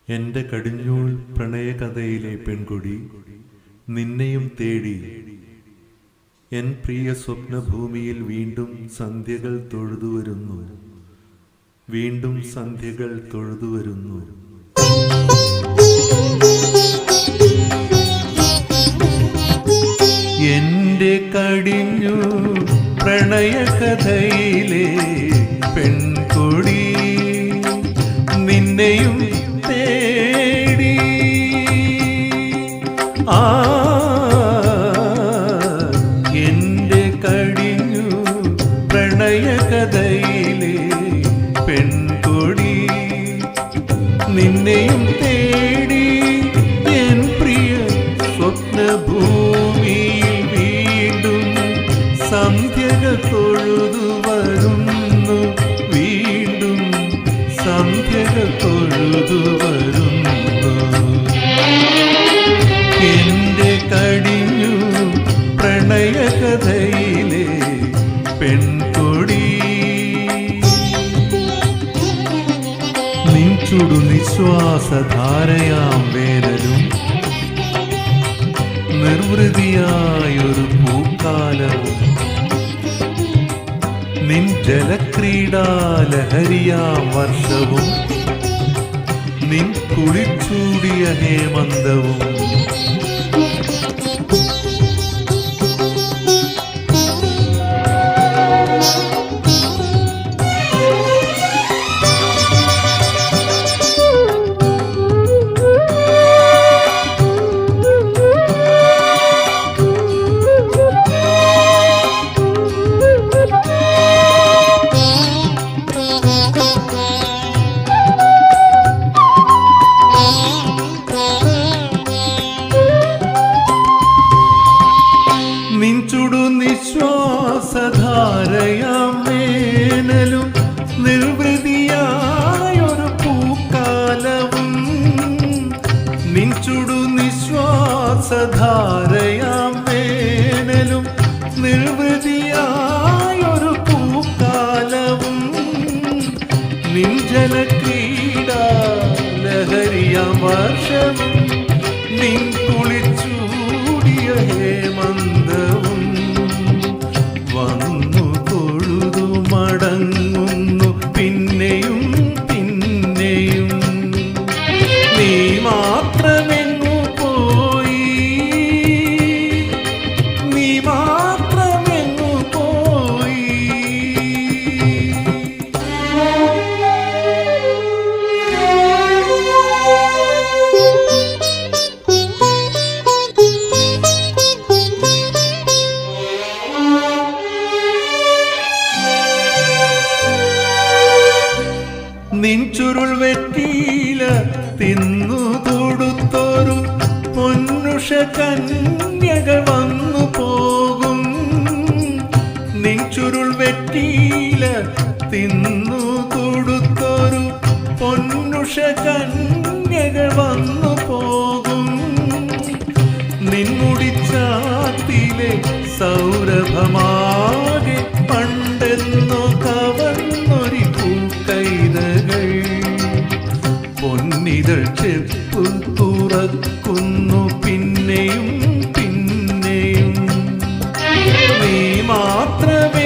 എന്റെ കടിഞ്ഞൂൽ പ്രണയകഥയിലെ പെൺകൊടി നിന്നെയും തേടി എൻ പ്രിയ സ്വപ്നഭൂമിയിൽ വീണ്ടും സന്ധ്യകൾ തൊഴുതുവരുന്നു, വീണ്ടും സന്ധ്യകൾ തൊഴുതുവരുന്നു. എന്റെ കടിഞ്ഞൂൽ പ്രണയകഥയിലെ പെൺകൊടി നിന്നെയും തേടി എന്റെ കടിഞ്ഞൂൽ പ്രണയകഥയിലെ പെൺകൊടി നിന്നെയും തേടി എൻ പ്രിയ സ്വപ്നഭൂമിയിൽ വീണ്ടും സന്ധ്യകൾ തൊഴുതു വരുന്നു, വീണ്ടും സന്ധ്യകൾ തൊഴുതു വരുന്നു. എന്റെ കടിഞ്ഞൂൽ പ്രണയകഥയിലെ പെൺകൊടി നിൻ ചുടു നിശ്വാസധാരയാം വേനലും നിർവൃതിയായൊരു പൂക്കാലവും നിൻ ജലക്രീഡാലഹരിയാം വർഷവും നിൻ കുളിച്ചൂടിയ ഹേമന്തവും ചുടു നിശ്വാസധാരയാം വേനലും നിർവൃതിയായൊരു പൂക്കാലവും നിൻ ചുടു നിശ്വാസധാരയാം വേനലും നിർവൃതിയായൊരു പൂക്കാലവും നിൻ ജലക്രീഡാ ലഹരിയാം വർഷവും നിൻ കുളിച്ചൂടിയ ഹേമന്തവും വന്നു തൊഴുതു മടങ്ങുന്നു പിന്നെയും പിന്നെയും. നീ മാത്രമെങ്ങു പോയി, നീ മാത്രമെങ്ങു പോയി. നിൻ ചുരുൾ വെറ്റിയില തിന്നു കൊടുത്തൊരു പൊന്നുഷ കന്യകൾ വന്നു പോകും. നിൻ ചുരുൾ വെറ്റിയില തിന്നു കൊടുത്തൊരു പൊന്നുഷ കന്യകൾ വന്നു പോകും. നിൻ മുടിച്ചാത്തിലെ സൗരഭമാകെ പണ്ടെന്നോ കവർന്നൊരു പൂക്കൈതകൾ പൊന്നിതൾ ചെപ്പു തുറക്കുന്നു പിന്നെയും പിന്നെയും. നീ മാത്രമേ